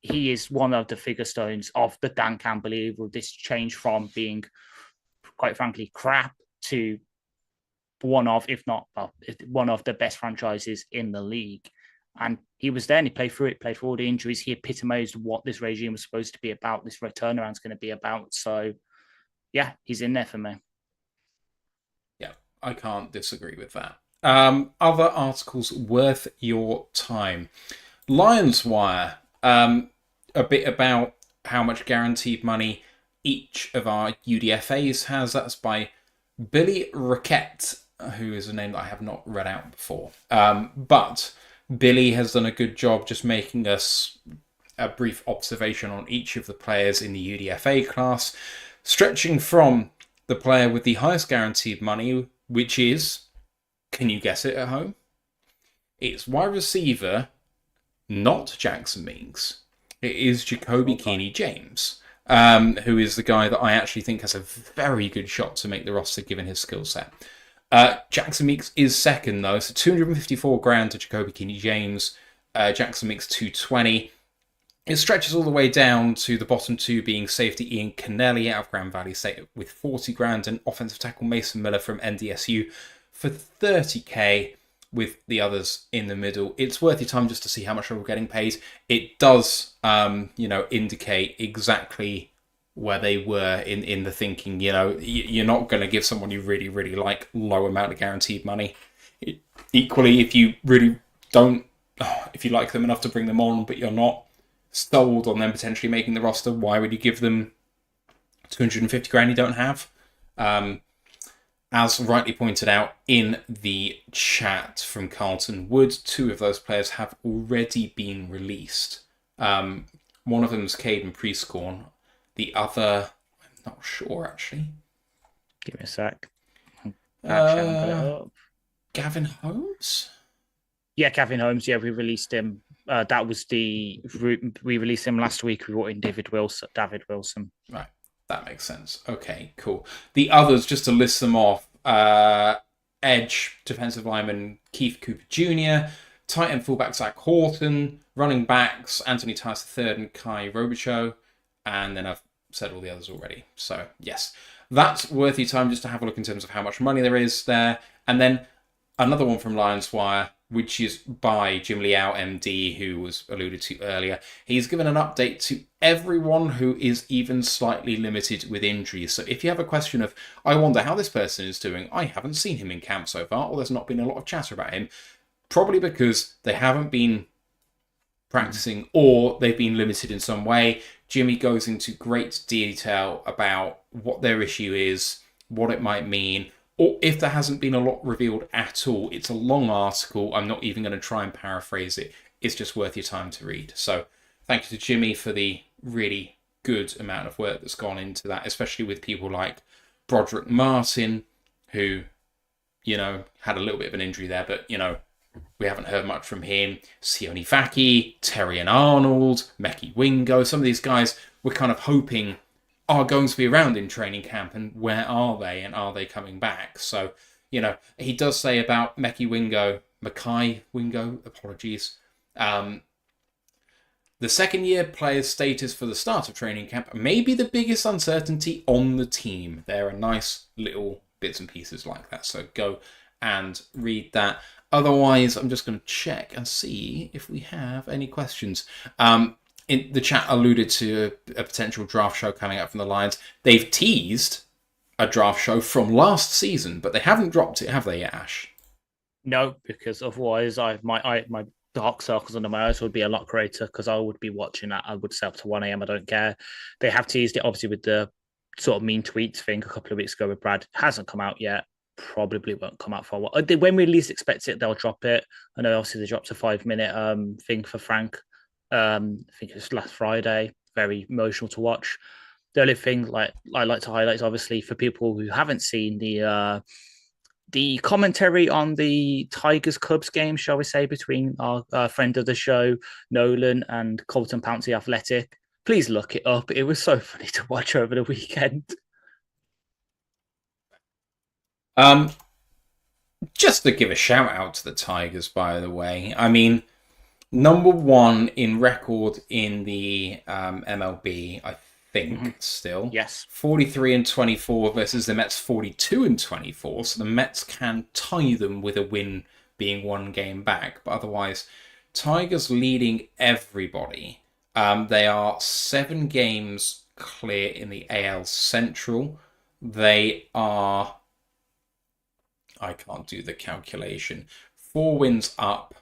he is one of the figure stones of the Dan Campbell era. This change from being, quite frankly, crap to one of, if not one of the best franchises in the league. And he was there and he played through it, played through all the injuries. He epitomized what this regime was supposed to be about, this turnaround's going to be about. So, yeah, he's in there for me. Yeah, I can't disagree with that. Other articles worth your time. Lions Wire, a bit about how much guaranteed money each of our UDFAs has. That's by Billy Riquette, who is a name that I have not read out before. But Billy has done a good job just making us a brief observation on each of the players in the UDFA class, stretching from the player with the highest guaranteed money, which is, can you guess it at home? It's wide receiver, not Jackson Meeks. It is Jacoby Keeney James, who is the guy that I actually think has a very good shot to make the roster given his skill set. Jackson Meeks is second though, so $254,000 to Jacoby Keeney James. Jackson Meeks $220,000. It stretches all the way down to the bottom two being safety Ian Kennelly out of Grand Valley State with $40,000 and offensive tackle Mason Miller from NDSU for $30,000, with the others in the middle. It's worth your time just to see how much they're all getting paid. It does, indicate exactly where they were in the thinking. You're not going to give someone you really, really like low amount of guaranteed money. Equally, if you really don't, if you like them enough to bring them on, but you're not sold on them potentially making the roster, why would you give them $250,000 you don't have? As rightly pointed out in the chat from Carlton Wood, 2 of those players have already been released. One of them is Caden Prescorn. The other, I'm not sure actually. Give me a sec. Gavin Holmes? Yeah, Gavin Holmes. Yeah, we released him. That was we released him last week. We brought in David Wilson. Right. That makes sense. Okay, cool. The others, just to list them off, edge, defensive lineman Keith Cooper Jr., tight end fullback Zach Horton, running backs Anthony Tice III and Kai Robichaux, and then I've said all the others already. So, yes, that's worth your time just to have a look in terms of how much money there is there. And then another one from Lions Wire, which is by Jim Liao, MD, who was alluded to earlier. He's given an update to everyone who is even slightly limited with injuries. So if you have a question of, I wonder how this person is doing, I haven't seen him in camp so far, or there's not been a lot of chatter about him, probably because they haven't been practicing or they've been limited in some way. Jimmy goes into great detail about what their issue is, what it might mean, or if there hasn't been a lot revealed at all. It's a long article. I'm not even going to try and paraphrase it. It's just worth your time to read. So thank you to Jimmy for the really good amount of work that's gone into that, especially with people like Broderick Martin, who, had a little bit of an injury there, but, we haven't heard much from him. Sione Vaki, Terry and Arnold, Meki Wingo, some of these guys we're kind of hoping are going to be around in training camp, and where are they, and are they coming back? So, he does say about Mackay Wingo, apologies. The second-year player's status for the start of training camp may be the biggest uncertainty on the team. There are nice little bits and pieces like that, so go and read that. Otherwise, I'm just going to check and see if we have any questions. In the chat alluded to a potential draft show coming up from the Lions. They've teased a draft show from last season, but they haven't dropped it, have they yet, Ash? No, because otherwise my dark circles under my eyes would be a lot greater because I would be watching that. I would stay up to 1 a.m. I don't care. They have teased it, obviously, with the sort of mean tweets thing a couple of weeks ago with Brad. It hasn't come out yet. Probably won't come out for a while. When we least expect it, they'll drop it. I know, obviously, they dropped a 5-minute thing for Frank. I think it was last Friday. Very emotional to watch. The only thing like I like to highlight is obviously for people who haven't seen the commentary on the Tigers Cubs game, shall we say, between our friend of the show, Nolan, and Colton Pouncey Athletic. Please look it up. It was so funny to watch over the weekend. Just to give a shout out to the Tigers, by the way. I mean, number one in record in the MLB, I think, still. Yes. 43-24 versus the Mets 42-24. So the Mets can tie them with a win being 1 game back. But otherwise, Tigers leading everybody. They are 7 games clear in the AL Central. They are... I can't do the calculation. 4 wins up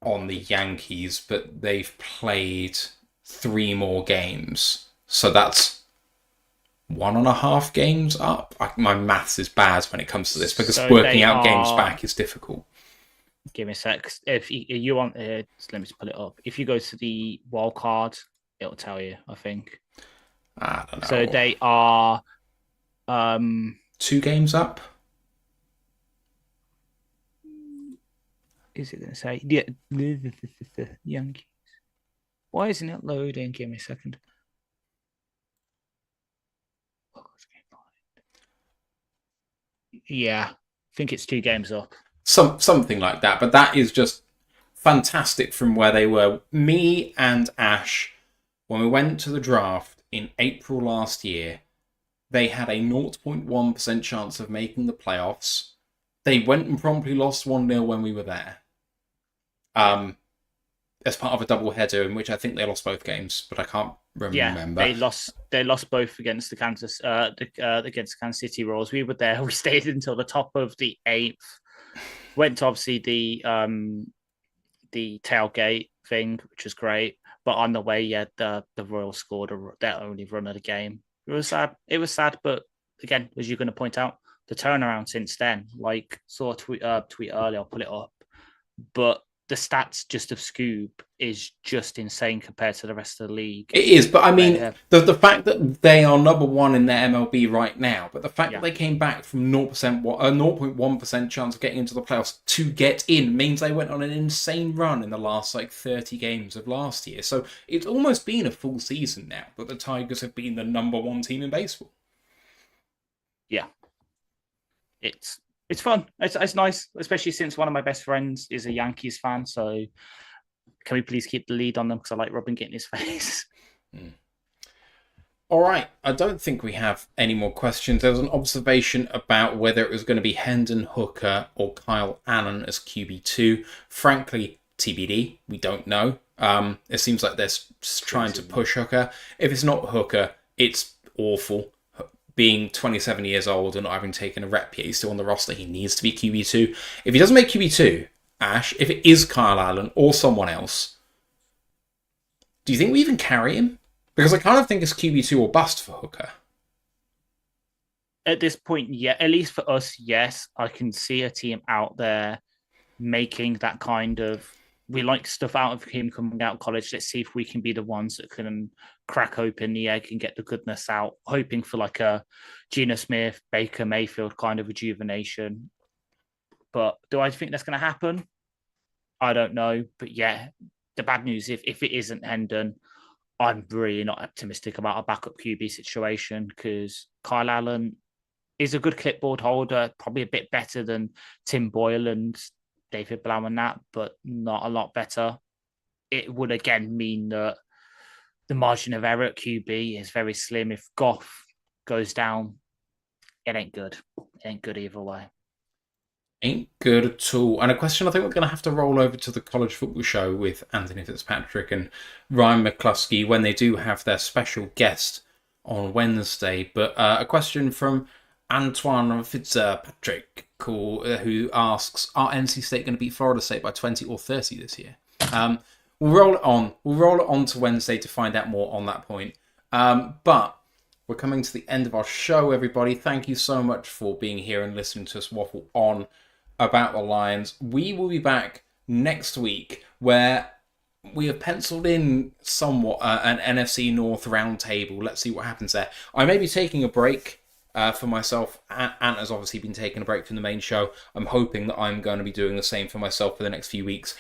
on the Yankees, but they've played 3 more games. So that's 1.5 games up. My maths is bad when it comes to this because working out games back is difficult. Give me a sec. If you want, let me just pull it up. If you go to the wild card, it'll tell you, I think. I don't know. So they are 2 games up. Is it going to say Yankees? Why isn't it loading? Give me a second. Yeah, I think it's 2 games up. Something like that, but that is just fantastic from where they were. Me and Ash, when we went to the draft in April last year, they had a 0.1% chance of making the playoffs. They went and promptly lost 1-0 when we were there. As part of a doubleheader in which I think they lost both games, but I can't remember. Yeah, they lost both against the Kansas City Royals. We were there. We stayed until the top of the 8th. Went to obviously the tailgate thing, which was great. But on the way, the Royals scored their only run of the game. It was sad. But again, as you're going to point out, the turnaround since then, like saw a tweet earlier, I'll pull it up. But the stats just of Scoob is just insane compared to the rest of the league. It is, but I mean, the fact that they are number 1 in their MLB right now, but the fact that they came back from 0.1% chance of getting into the playoffs to get in means they went on an insane run in the last 30 games of last year. So it's almost been a full season now that the Tigers have been the number 1 team in baseball. Yeah. It's fun. It's nice, especially since one of my best friends is a Yankees fan. So can we please keep the lead on them? Because I like rubbing it in his face. All right. I don't think we have any more questions. There was an observation about whether it was going to be Hendon Hooker or Kyle Allen as QB2. Frankly, TBD. We don't know. It seems like they're trying to push Hooker. If it's not Hooker, it's awful. Being 27 years old and not having taken a rep yet, he's still on the roster. He needs to be QB2. If he doesn't make QB2, Ash, if it is Kyle Allen or someone else, do you think we even carry him? Because I kind of think it's QB2 or bust for Hooker. At this point, yeah, at least for us, yes. I can see a team out there making that kind of, we like stuff out of him coming out of college. Let's see if we can be the ones that can crack open the egg and get the goodness out, hoping for like a Geno Smith, Baker Mayfield kind of rejuvenation. But do I think that's going to happen? I don't know. But yeah, the bad news, if it isn't Hendon, I'm really not optimistic about a backup QB situation because Kyle Allen is a good clipboard holder, probably a bit better than Tim Boyle and David Blau and that, but not a lot better. it would again mean that the margin of error at QB is very slim. If Goff goes down, it ain't good. It ain't good either way. Ain't good at all. And a question I think we're going to have to roll over to the college football show with Anthony Fitzpatrick and Ryan McCluskey when they do have their special guest on Wednesday. But a question from Antoine Fitzpatrick who asks, are NC State going to beat Florida State by 20 or 30 this year? We'll roll it on. We'll roll it on to Wednesday to find out more on that point. But we're coming to the end of our show, everybody. Thank you so much for being here and listening to us waffle on about the Lions. We will be back next week where we have penciled in somewhat an NFC North roundtable. Let's see what happens there. I may be taking a break for myself. Ant has obviously been taking a break from the main show. I'm hoping that I'm going to be doing the same for myself for the next few weeks.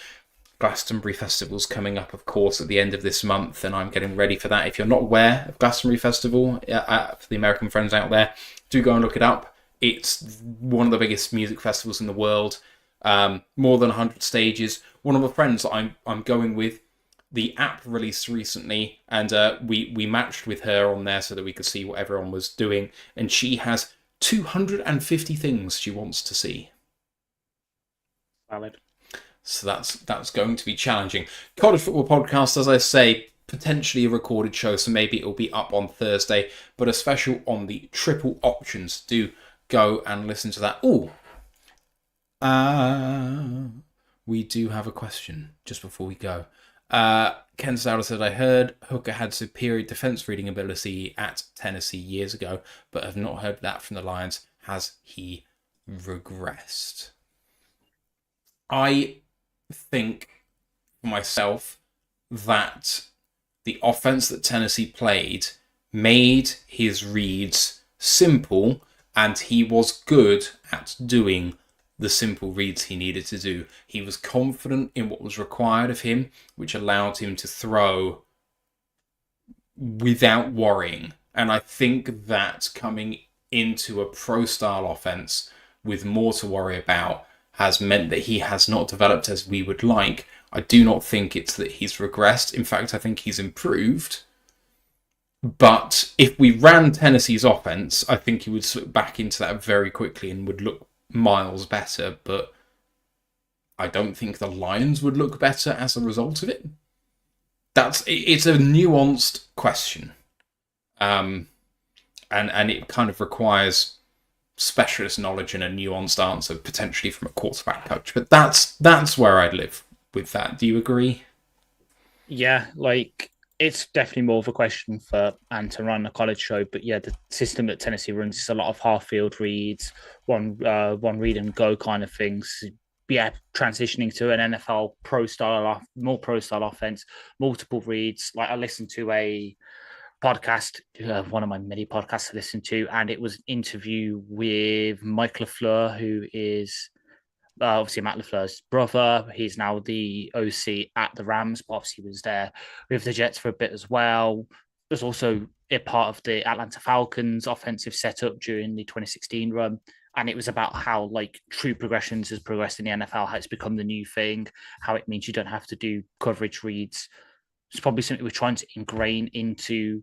Glastonbury Festival's coming up, of course, at the end of this month, and I'm getting ready for that. If you're not aware of Glastonbury Festival, for the American friends out there, do go and look it up. It's one of the biggest music festivals in the world. More than 100 stages. One of the friends that I'm going with, the app released recently, and we matched with her on there so that we could see what everyone was doing, and she has 250 things she wants to see. Valid. So that's going to be challenging. College Football Podcast, as I say, potentially a recorded show, so maybe it'll be up on Thursday, but a special on the triple options. Do go and listen to that. We do have a question just before we go. Ken Sauer said, I heard Hooker had superior defense reading ability at Tennessee years ago, but have not heard that from the Lions. Has he regressed? I think for myself that the offense that Tennessee played made his reads simple, and he was good at doing the simple reads he needed to do. He was confident in what was required of him, which allowed him to throw without worrying. And I think that coming into a pro-style offense with more to worry about has meant that he has not developed as we would like. I do not think it's that he's regressed. In fact, I think he's improved. But if we ran Tennessee's offense, I think he would slip back into that very quickly and would look miles better. But I don't think the Lions would look better as a result of it. It's a nuanced question. And it kind of requires specialist knowledge and a nuanced answer, potentially from a quarterback coach. But that's where I'd live with that. Do you agree? Yeah, it's definitely more of a question for Anne to run a college show. But yeah, the system that Tennessee runs is a lot of half-field reads, one read and go kind of things. Yeah, transitioning to an NFL more pro-style offense, multiple reads. I listened to a podcast, one of my many podcasts I listened to, and it was an interview with Mike LaFleur, who is obviously Matt LaFleur's brother. He's now the OC at the Rams, but obviously was there with the Jets for a bit as well. Was also a part of the Atlanta Falcons offensive setup during the 2016 run. And it was about how true progressions has progressed in the NFL, how it's become the new thing, how it means you don't have to do coverage reads. It's probably something we're trying to ingrain into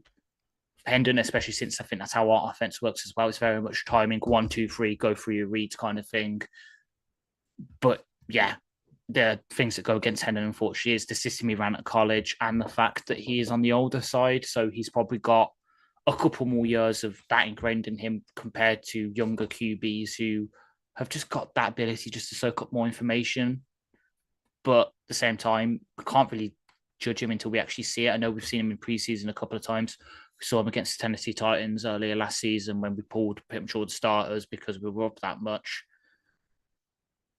Hendon, especially since I think that's how our offense works as well. It's very much timing, 1, 2, 3, go through your reads kind of thing. But yeah, the things that go against Hendon, unfortunately, is the system he ran at college and the fact that he is on the older side. So he's probably got a couple more years of that ingrained in him compared to younger QBs who have just got that ability just to soak up more information. But at the same time, we can't really judge him until we actually see it. I know we've seen him in preseason a couple of times. We saw him against the Tennessee Titans earlier last season when we pulled pretty much all the starters because we were up that much.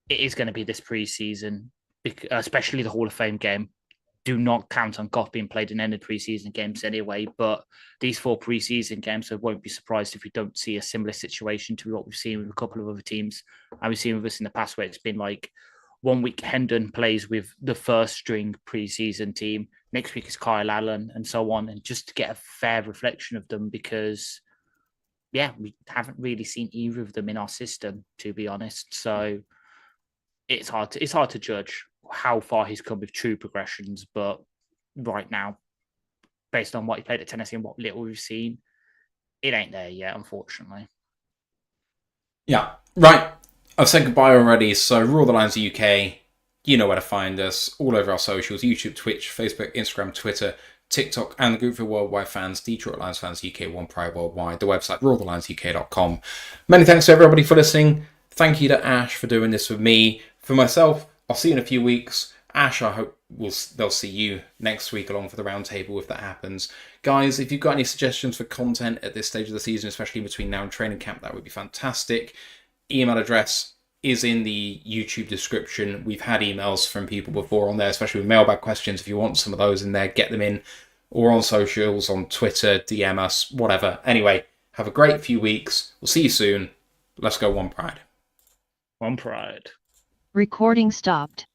It is going to be this preseason, especially the Hall of Fame game. Do not count on Goff being played in any preseason games anyway, but these 4 preseason games, I won't be surprised if we don't see a similar situation to what we've seen with a couple of other teams. And we've seen with us in the past where it's been 1 week Hendon plays with the first string preseason team. Next week is Kyle Allen and so on. And just to get a fair reflection of them because, yeah, we haven't really seen either of them in our system, to be honest. So it's hard to judge how far he's come with true progressions, but right now, based on what he played at Tennessee and what little we've seen, it ain't there yet, unfortunately. Yeah, right. I've said goodbye already, so Rule the Lines UK, you know where to find us, all over our socials, YouTube, Twitch, Facebook, Instagram, Twitter, TikTok, and the group for worldwide fans, Detroit Lions fans UK, One Pride Worldwide, the website, rulethelinesuk.com. Many thanks to everybody for listening. Thank you to Ash for doing this with me. For myself, I'll see you in a few weeks. Ash, I hope they'll see you next week along for the roundtable if that happens. Guys, if you've got any suggestions for content at this stage of the season, especially between now and training camp, that would be fantastic. Email address is in the YouTube description. We've had emails from people before on there, especially with mailbag questions. If you want some of those in there, get them in. Or on socials, on Twitter, DM us, whatever. Anyway, have a great few weeks. We'll see you soon. Let's go One Pride. One Pride. Recording stopped.